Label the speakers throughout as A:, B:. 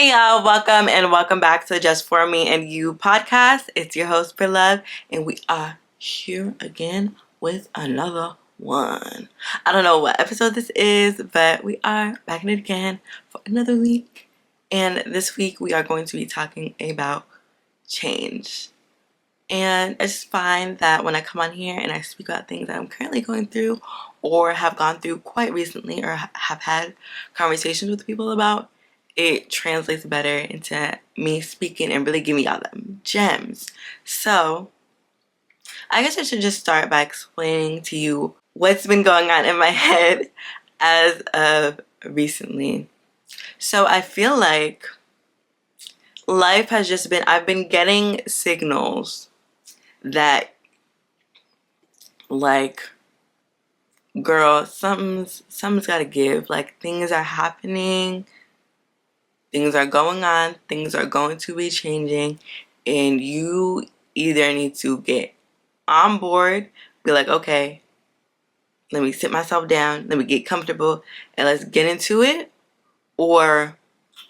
A: Hey y'all, welcome and welcome back to Just For Me and You podcast. It's your host, For Love, and we are here again with another one. I don't know what episode this is, but we are back in it again for another week. And this week we are going to be talking about change. And I just find that when I come on here and I speak about things that I'm currently going through or have gone through quite recently or have had conversations with people about, it translates better into me speaking and really giving y'all them gems. So I guess I should just start by explaining to you what's been going on in my head as of recently. So I feel like life has just been, I've been getting signals that, like, girl, something's gotta give. Like, things are happening, things are going on, things are going to be changing, and you either need to get on board, be like, okay, let me sit myself down, let me get comfortable, and let's get into it, or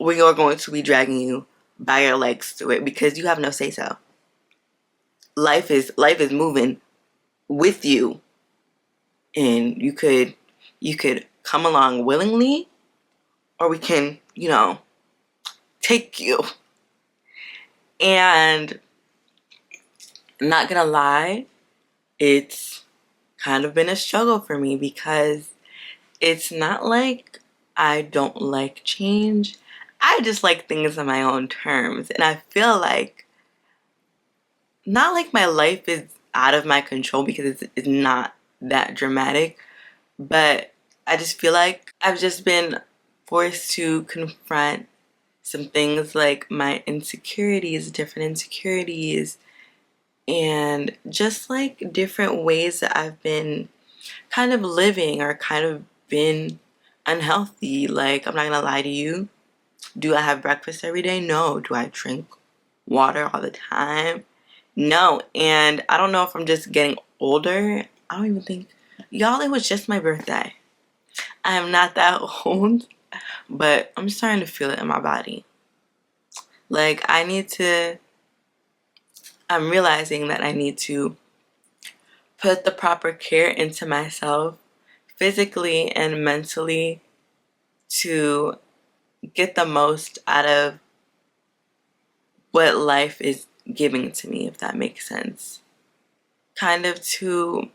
A: we are going to be dragging you by your legs through it because you have no say so. Life is moving with you, and you could come along willingly, or we can, take you. And I'm not gonna lie, it's kind of been a struggle for me because it's not like I don't like change. I just like things on my own terms. And I feel like, not like my life is out of my control because it's not that dramatic, but I just feel like I've just been forced to confront some things like my insecurities, different insecurities, and just like different ways that I've been kind of living or kind of been unhealthy. Like, I'm not gonna lie to you. Do I have breakfast every day? No. Do I drink water all the time? No. And I don't know if I'm just getting older. I don't even think, y'all, it was just my birthday. I am not that old, but I'm starting to feel it in my body. Like, I'm realizing that I need to put the proper care into myself physically and mentally to get the most out of what life is giving to me, if that makes sense. Kind of to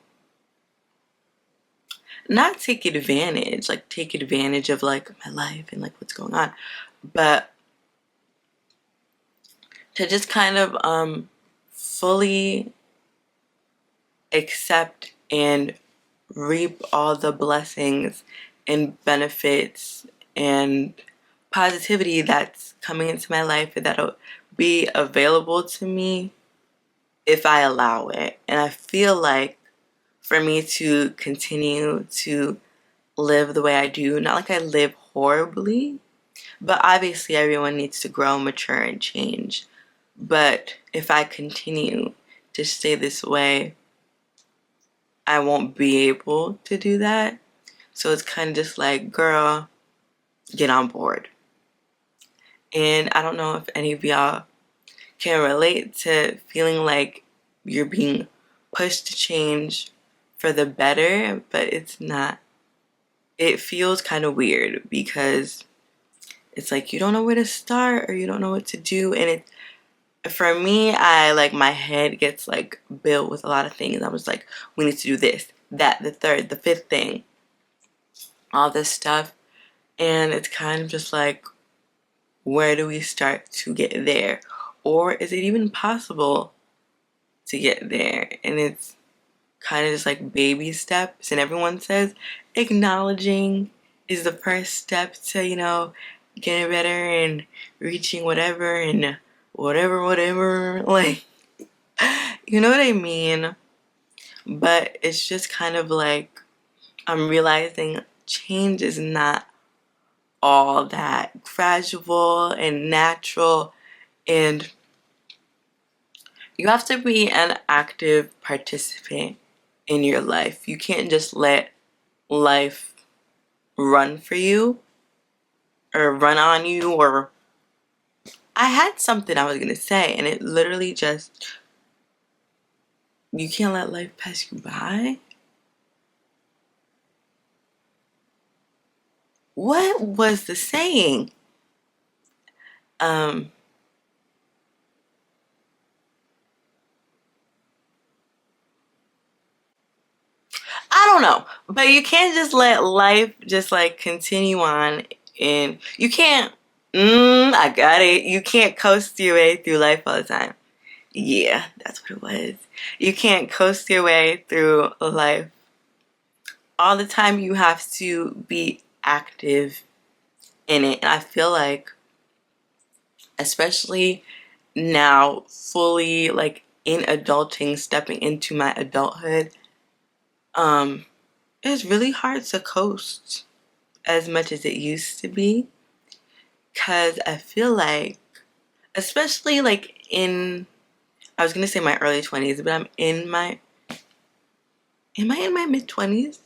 A: not take advantage of like my life and like what's going on, but to just kind of fully accept and reap all the blessings and benefits and positivity that's coming into my life and that'll be available to me if I allow it. And I feel like for me to continue to live the way I do, not like I live horribly, but obviously everyone needs to grow, mature, and change. But if I continue to stay this way, I won't be able to do that. So it's kind of just like, girl, get on board. And I don't know if any of y'all can relate to feeling like you're being pushed to change for the better, but it's not. It feels kind of weird because it's like you don't know where to start or you don't know what to do. And for me, I like my head gets like built with a lot of things. I was like, we need to do this, that, the third, the fifth thing, all this stuff. And it's kind of just like, where do we start to get there? Or is it even possible to get there? And it's kind of just like baby steps. And everyone says acknowledging is the first step to, getting better and reaching whatever and whatever. Like, you know what I mean? But it's just kind of like I'm realizing change is not all that gradual and natural, and you have to be an active participant in your life. You can't just let life run for you or run on you or I had something I was gonna say, and it literally just, you can't let life pass you by. What was the saying? Um, I don't know, but you can't just let life just like continue on, and you can't. I got it. You can't coast your way through life all the time. Yeah, that's what it was. You can't coast your way through life all the time. You have to be active in it, and I feel like, especially now, fully like in adulting, stepping into my adulthood, um, it's really hard to coast as much as it used to be, because I feel like, especially like in, I was gonna say my early 20s, but I'm in my, am I in my mid 20s?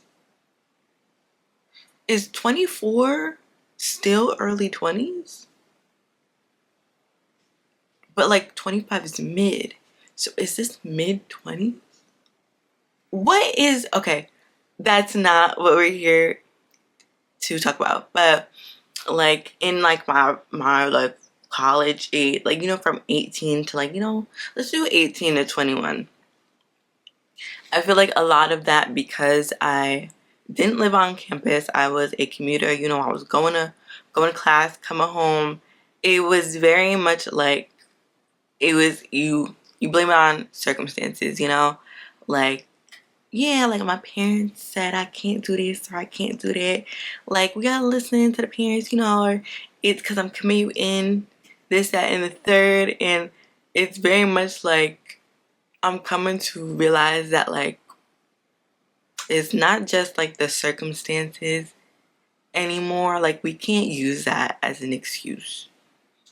A: Is 24 still early 20s? But like 25 is mid. So is this mid 20s? What is, okay, that's not what we're here to talk about. But like in like my like college age, like, from 18 to like, let's do 18 to 21. I feel like a lot of that, because I didn't live on campus, I was a commuter, I was going to class, coming home. It was very much like, it was, you blame it on circumstances, like, yeah, like my parents said I can't do this or I can't do that. Like, we gotta listen to the parents, or it's because I'm commuting, this, that, and the third. And it's very much like I'm coming to realize that, like, it's not just like the circumstances anymore. Like, we can't use that as an excuse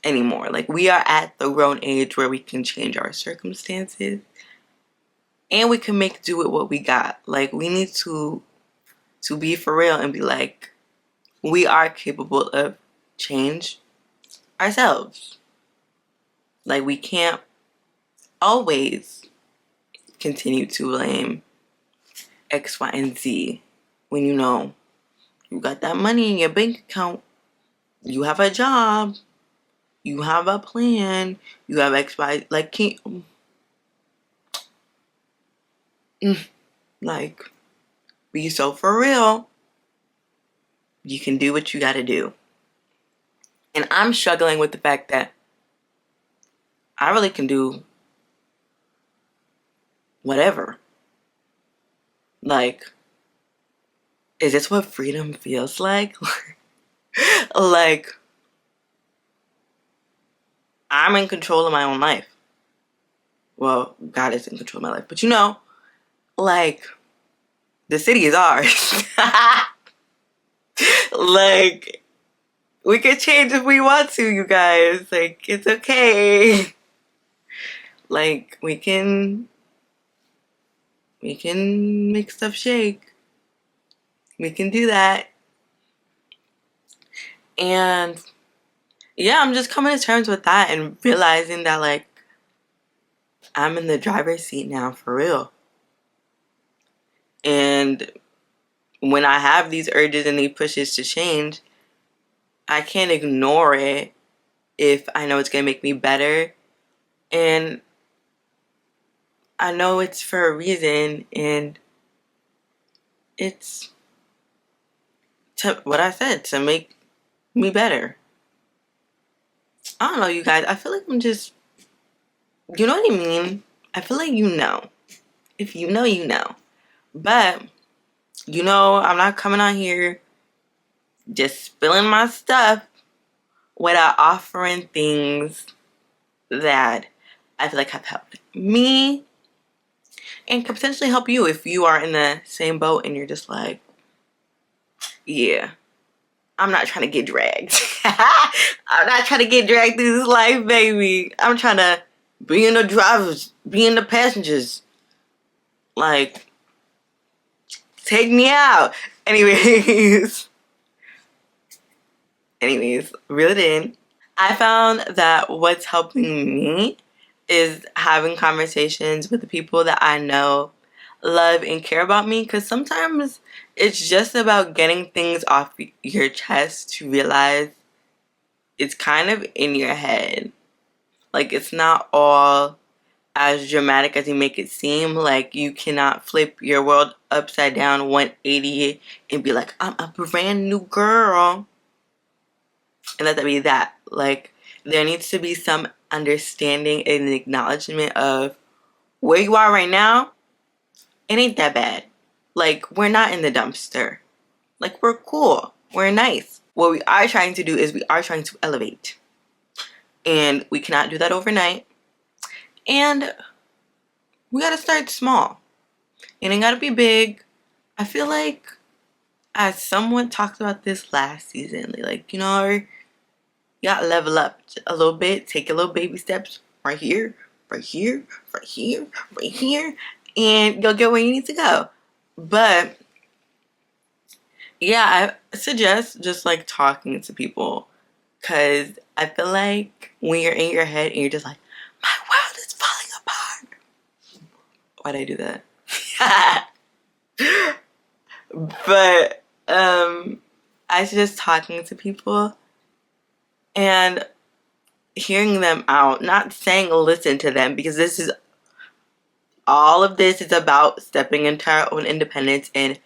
A: anymore. Like, we are at the grown age where we can change our circumstances and we can make do with what we got. Like, we need to be for real and be like, we are capable of change ourselves. Like, we can't always continue to blame X, Y, and Z when you got that money in your bank account, you have a job, you have a plan, you have X, Y, like, like, be so for real. You can do what you gotta do. And I'm struggling with the fact that I really can do whatever. Like, is this what freedom feels like? Like, I'm in control of my own life. Well, God is in control of my life. But like, the city is ours. Like, we can change if we want to, you guys. Like, it's okay. Like, we can make stuff shake. We can do that. And yeah, I'm just coming to terms with that and realizing that, like, I'm in the driver's seat now for real. And when I have these urges and these pushes to change, I can't ignore it if I know it's going to make me better. And I know it's for a reason, and it's to what I said, to make me better. I don't know, you guys. I feel like I'm just, you know what I mean? I feel like you know. If you know, you know. But, I'm not coming on here just spilling my stuff without offering things that I feel like have helped me and can potentially help you if you are in the same boat and you're just like, yeah, I'm not trying to get dragged. I'm not trying to get dragged through this life, baby. I'm trying to be in the drivers, be in the passengers. Like, take me out. Anyways, reel it in. I found that what's helping me is having conversations with the people that I know love and care about me, because sometimes it's just about getting things off your chest to realize it's kind of in your head. Like, it's not all as dramatic as you make it seem. Like, you cannot flip your world upside down 180 and be like, I'm a brand new girl, and let that be that. Like, there needs to be some understanding and acknowledgement of where you are right now. It ain't that bad. Like, we're not in the dumpster. Like, we're cool. We're nice. What we are trying to do is we are trying to elevate. And we cannot do that overnight. And we gotta start small. It ain't gotta be big. I feel like, as someone talked about this last season, like, you know, you gotta level up a little bit, take a little baby steps right here, right here, right here, right here, and you'll get where you need to go. But yeah, I suggest just like talking to people, because I feel like when you're in your head and you're just like, my world is falling apart. Why'd I do that? But I suggest talking to people and hearing them out, not saying listen to them, because all of this is about stepping into our own independence and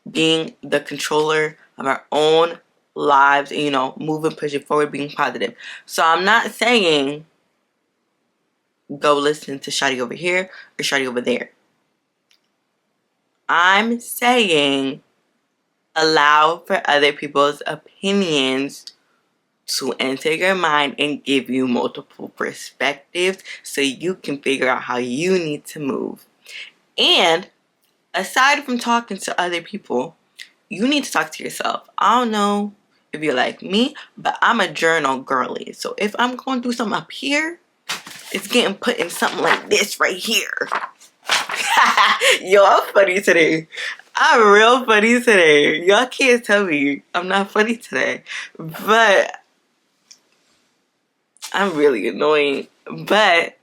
A: being the controller of our own lives, and, you know, moving, pushing forward, being positive. So I'm not saying go listen to Shawty over here or Shawty over there. I'm saying allow for other people's opinions to enter your mind and give you multiple perspectives so you can figure out how you need to move. And aside from talking to other people, you need to talk to yourself. I don't know if you're like me, but I'm a journal girly. So if I'm going through something up here, it's getting put in something like this right here. Yo, I'm funny today. I'm real funny today. Y'all can't tell me I'm not funny today. But I'm really annoying. But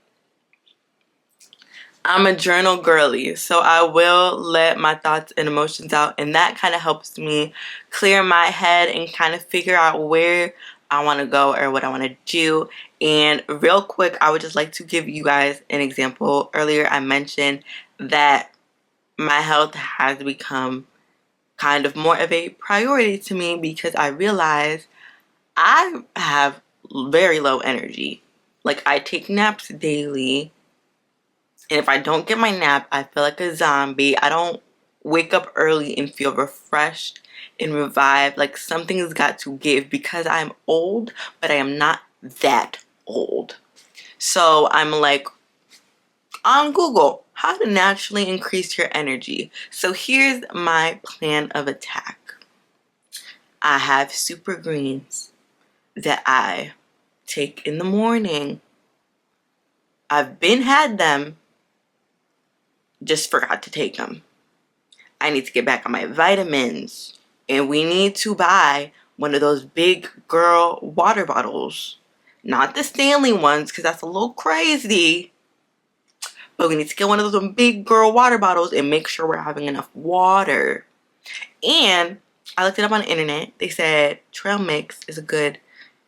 A: I'm a journal girly, so I will let my thoughts and emotions out, and that kind of helps me clear my head and kind of figure out where I want to go or what I want to do. And real quick, I would just like to give you guys an example. Earlier, I mentioned that my health has become kind of more of a priority to me because I realize I have very low energy. Like, I take naps daily. And if I don't get my nap, I feel like a zombie. I don't wake up early and feel refreshed and revived. Like, something's got to give, because I'm old, but I am not that old. So I'm like on Google, how to naturally increase your energy. So here's my plan of attack. I have super greens that I take in the morning. I've been had them, just forgot to take them. I need to get back on my vitamins, and we need to buy one of those big girl water bottles. Not the Stanley ones, because that's a little crazy. But we need to get one of those big girl water bottles and make sure we're having enough water. And I looked it up on the internet. They said trail mix is a good,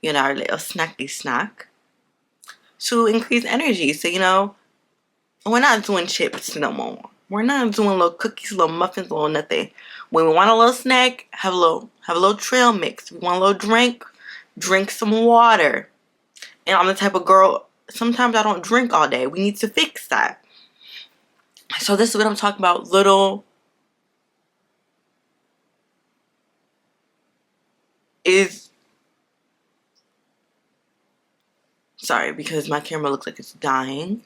A: you know, little snacky snack to increase energy. So, you know, we're not doing chips no more. We're not doing little cookies, little muffins, little nothing. When we want a little snack, have a little trail mix. We want a little drink some water. And I'm the type of girl, sometimes I don't drink all day. We need to fix that. So this is what I'm talking about. Little is, sorry, because my camera looks like it's dying.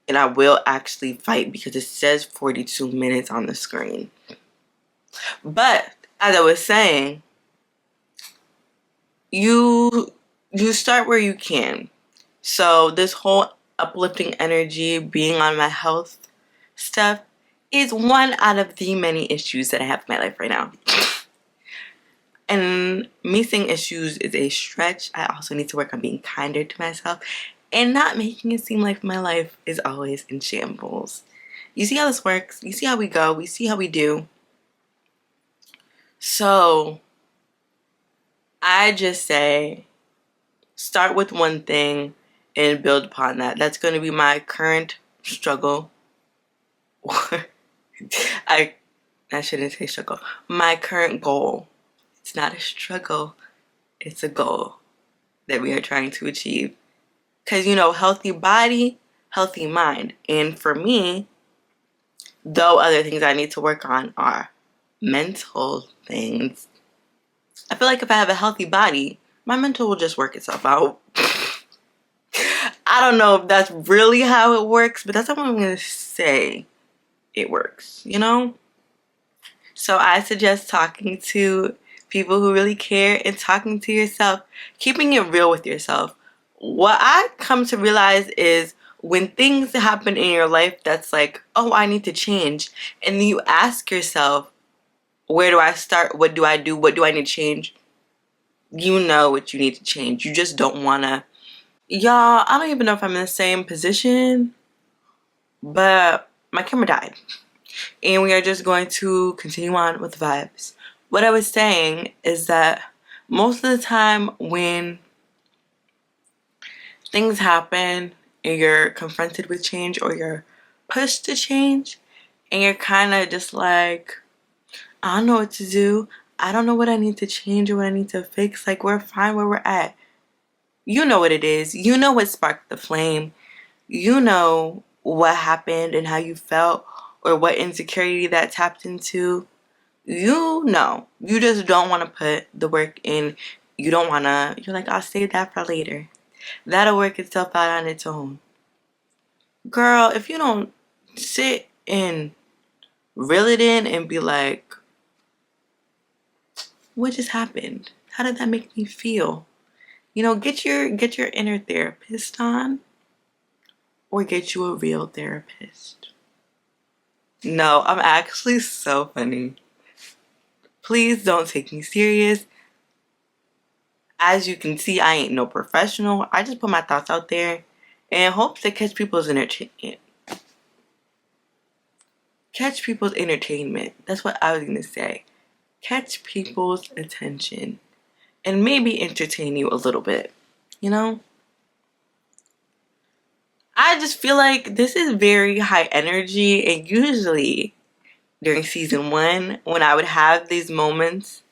A: And I will actually fight because it says 42 minutes on the screen. But as I was saying, you start where you can. So this whole uplifting energy, being on my health stuff, is one out of the many issues that I have in my life right now. And me saying issues is a stretch. I also need to work on being kinder to myself and not making it seem like my life is always in shambles. You see how this works? You see how we go? We see how we do. So I just say start with one thing and build upon that. That's going to be my current struggle. I shouldn't say struggle. My current goal. It's not a struggle. It's a goal that we are trying to achieve. Because, healthy body, healthy mind. And for me, though other things I need to work on are mental things, I feel like if I have a healthy body, my mental will just work itself out. I don't know if that's really how it works, but that's how I'm going to say it works, So I suggest talking to people who really care and talking to yourself, keeping it real with yourself. What I come to realize is when things happen in your life that's like, oh, I need to change, and you ask yourself, where do I start? What do I do? What do I need to change? You know what you need to change. You just don't want to. Y'all, I don't even know if I'm in the same position, but my camera died. And we are just going to continue on with the vibes. What I was saying is that most of the time when things happen and you're confronted with change or you're pushed to change and you're kind of just like, I don't know what to do. I don't know what I need to change or what I need to fix. Like, we're fine where we're at. You know what it is. You know what sparked the flame. You know what happened and how you felt or what insecurity that tapped into. You know. You just don't want to put the work in. You don't want to. You're like, I'll save that for later. That'll work itself out on its own. Girl, if you don't sit and reel it in and be like, what just happened? How did that make me feel? Get your inner therapist on, or get you a real therapist. No, I'm actually so funny. Please don't take me serious. As you can see, I ain't no professional. I just put my thoughts out there and hope to catch people's entertainment. Catch people's entertainment. That's what I was gonna say. Catch people's attention and maybe entertain you a little bit. I just feel like this is very high energy, and usually during season 1, when I would have these moments,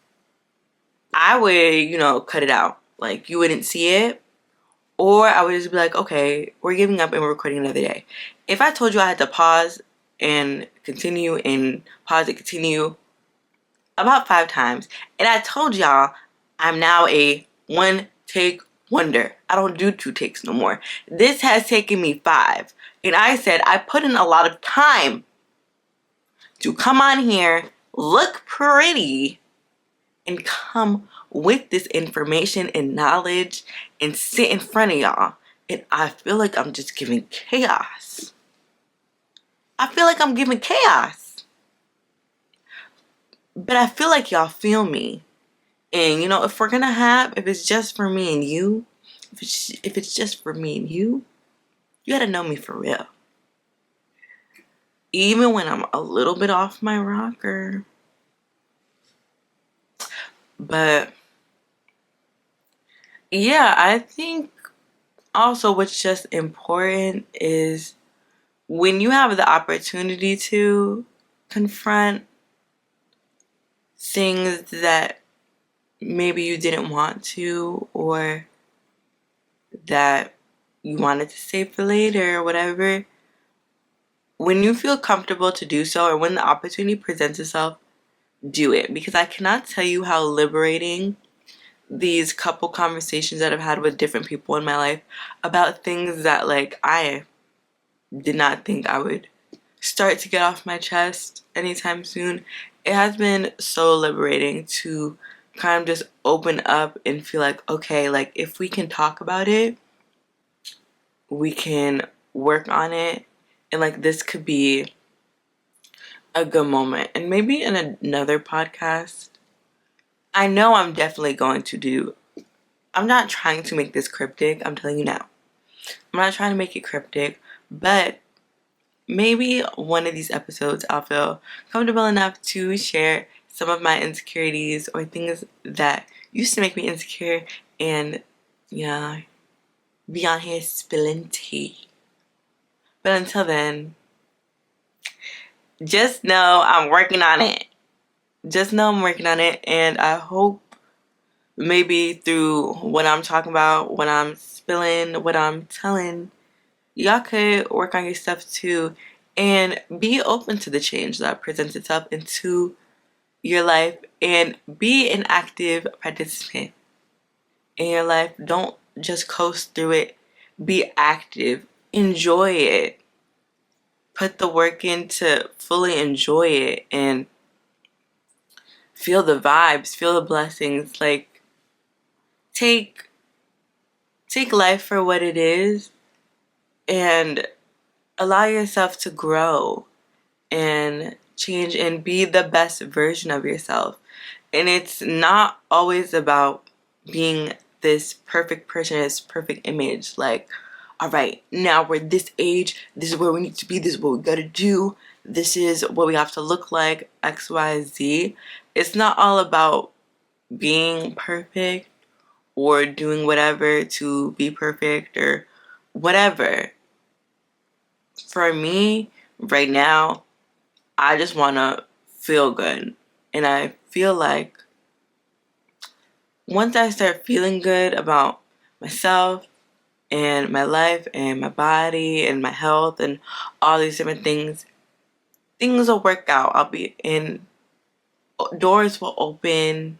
A: I would, cut it out. Like, you wouldn't see it. Or I would just be like, okay, we're giving up and we're recording another day. If I told you I had to pause and continue and pause and continue about 5 times, and I told y'all I'm now a one take wonder. I don't do 2 takes no more. This has taken me 5. And I said I put in a lot of time to come on here, look pretty, and come with this information and knowledge and sit in front of y'all. And I feel like I'm just giving chaos. I feel like I'm giving chaos. But I feel like y'all feel me. And if we're gonna if it's just for me and you, if it's just for me and you gotta know me for real. Even when I'm a little bit off my rocker. But yeah, I think also what's just important is when you have the opportunity to confront things that maybe you didn't want to, or that you wanted to save for later or whatever, when you feel comfortable to do so, or when the opportunity presents itself, do it. Because I cannot tell you how liberating these couple conversations that I've had with different people in my life about things that I did not think I would start to get off my chest anytime soon. It has been so liberating to kind of just open up and feel like, okay, if we can talk about it, we can work on it, and this could be a good moment. And maybe in another podcast, I know I'm definitely going to do. I'm not trying to make this cryptic, I'm telling you now. I'm not trying to make it cryptic, but maybe one of these episodes I'll feel comfortable enough to share some of my insecurities or things that used to make me insecure and, yeah, be on here spilling tea. But until then, just know I'm working on it. Just know I'm working on it, and I hope maybe through what I'm talking about, what I'm spilling, what I'm telling, y'all could work on your stuff too and be open to the change that presents itself into your life and be an active participant in your life. Don't just coast through it. Be active. Enjoy it. Put the work in to fully enjoy it and feel the vibes, feel the blessings. Like take life for what it is and allow yourself to grow and change and be the best version of yourself. And it's not always about being this perfect person, this perfect image. Like, all right, now we're this age, this is where we need to be, this is what we gotta do, this is what we have to look like, X, Y, Z. It's not all about being perfect or doing whatever to be perfect or whatever. For me, right now, I just want to feel good. And I feel like once I start feeling good about myself and my life and my body and my health and all these different things, things will work out. I'll be in, doors will open,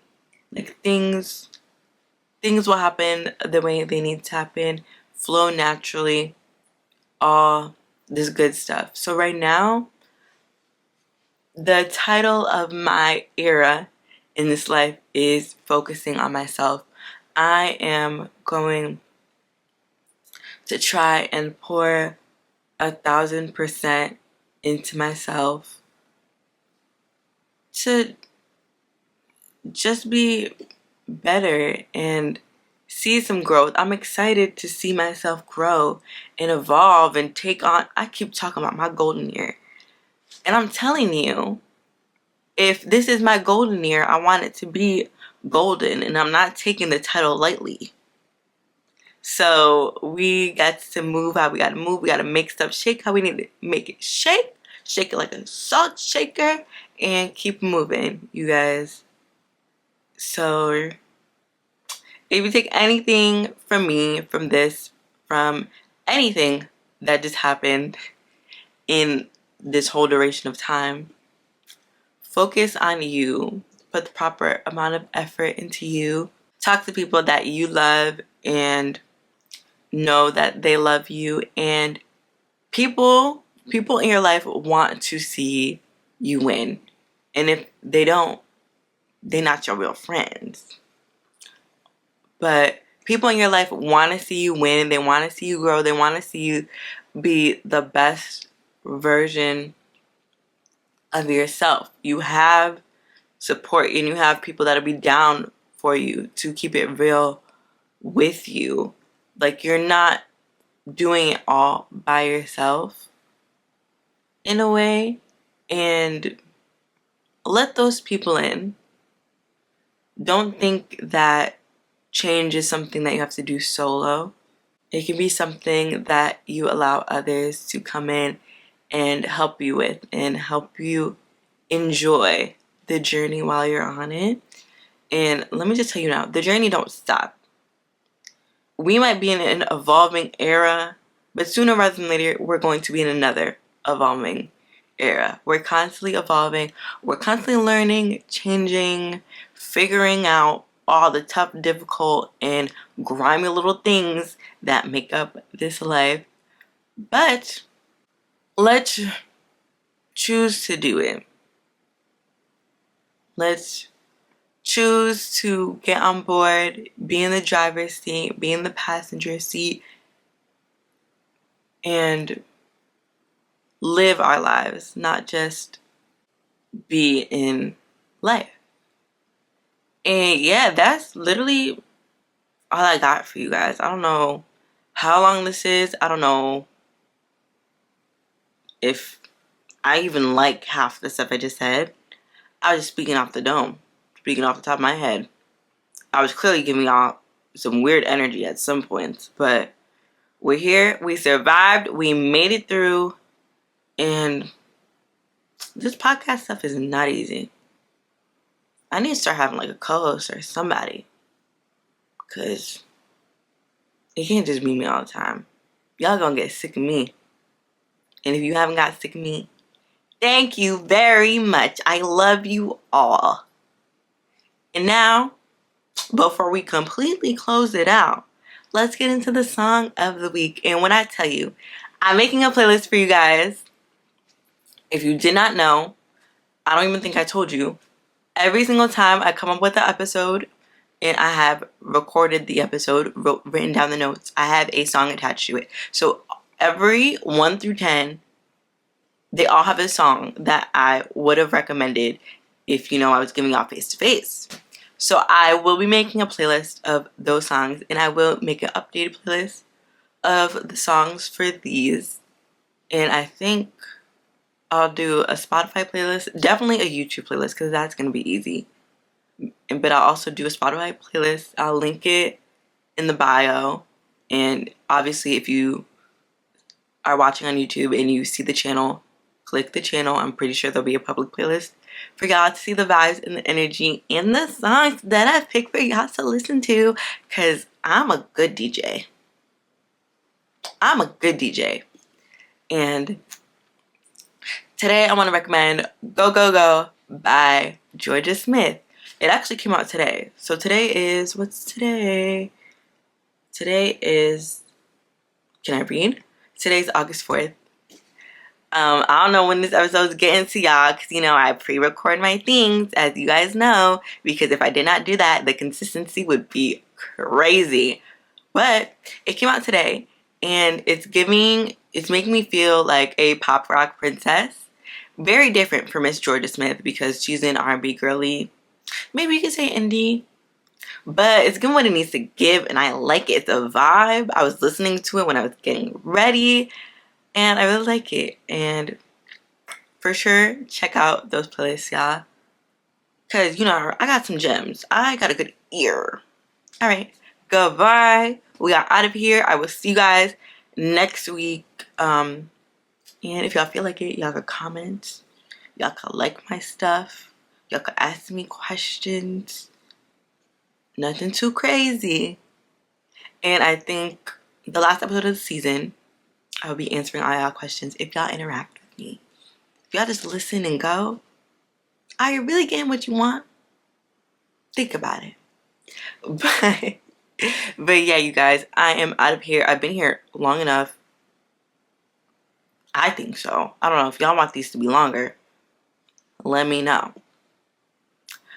A: like things will happen the way they need to happen, flow naturally, all this good stuff. So right now, the title of my era in this life is focusing on myself. I am going to try and pour 1,000% into myself to just be better and see some growth. I'm excited to see myself grow and evolve and take on. I keep talking about my golden year. And I'm telling you, if this is my golden year, I want it to be golden, and I'm not taking the title lightly. So we got to move how we got to move. We got to make stuff shake how we need to make it shake. Shake it like a salt shaker and keep moving, you guys. So if you take anything from me, from this, from anything that just happened in this whole duration of time, focus on you. Put the proper amount of effort into you. Talk to people that you love and know that they love you. And people in your life want to see you win. And if they don't, they're not your real friends. But people in your life want to see you win. They want to see you grow. They want to see you be the best version of yourself. You have support and you have people that'll be down for you to keep it real with you. Like you're not doing it all by yourself in a way, and let those people in. Don't think that change is something that you have to do solo. It can be something that you allow others to come in and help you with and help you enjoy the journey while you're on it. And let me just tell you now, the journey don't stop. We might be in an evolving era, but sooner rather than later, we're going to be in another evolving era. We're constantly evolving. We're constantly learning, changing, figuring out all the tough, difficult, and grimy little things that make up this life. But let's choose to do it. Let's choose to get on board, be in the driver's seat, be in the passenger seat, and live our lives, not just be in life. And yeah, that's literally all I got for you guys. I don't know how long this is. I don't know if I even like half the stuff I just said. I was just speaking off the dome, speaking off the top of my head. I was clearly giving off some weird energy at some points, but we're here. We survived. We made it through. And this podcast stuff is not easy. I need to start having like a co-host or somebody, because it can't just be me all the time. Y'all gonna get sick of me. And if you haven't got sick of me, thank you very much. I love you all. And now, before we completely close it out, let's get into the song of the week. And when I tell you, I'm making a playlist for you guys. If you did not know, I don't even think I told you. Every single time I come up with an episode and I have recorded the episode, written down the notes, I have a song attached to it. So every 1 through 10, they all have a song that I would have recommended if, I was giving out face to face. So I will be making a playlist of those songs, and I will make an updated playlist of the songs for these. And I think I'll do a Spotify playlist, definitely a YouTube playlist, because that's going to be easy. But I'll also do a Spotify playlist. I'll link it in the bio. And obviously, if you are watching on YouTube and you see the channel, click the channel. I'm pretty sure there'll be a public playlist for y'all to see the vibes and the energy and the songs that I picked for y'all to listen to, because I'm a good DJ. I'm a good DJ. And today I want to recommend Go Go Go by Georgia Smith. It actually came out today. So today is, what's today? Today is, can I read? Today's August 4th. I don't know when this episode is getting to y'all, because, I pre-record my things, as you guys know, because if I did not do that, the consistency would be crazy. But it came out today, and it's making me feel like a pop rock princess. Very different from Miss Georgia Smith, because she's an R&B girly. Maybe you could say indie. But it's giving what it needs to give, and I like it. It's a vibe. I was listening to it when I was getting ready, and I really like it. And for sure, check out those playlists, y'all. Because, I got some gems. I got a good ear. All right. Goodbye. We are out of here. I will see you guys next week. And if y'all feel like it, y'all could comment. Y'all could like my stuff. Y'all could ask me questions. Nothing too crazy. And I think the last episode of the season, I will be answering all y'all questions if y'all interact with me. If y'all just listen and go, are you really getting what you want? Think about it. But yeah, you guys, I am out of here. I've been here long enough. I think so. I don't know if y'all want these to be longer. Let me know.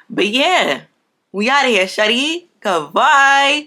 A: But yeah, we out of here, shawty. Goodbye.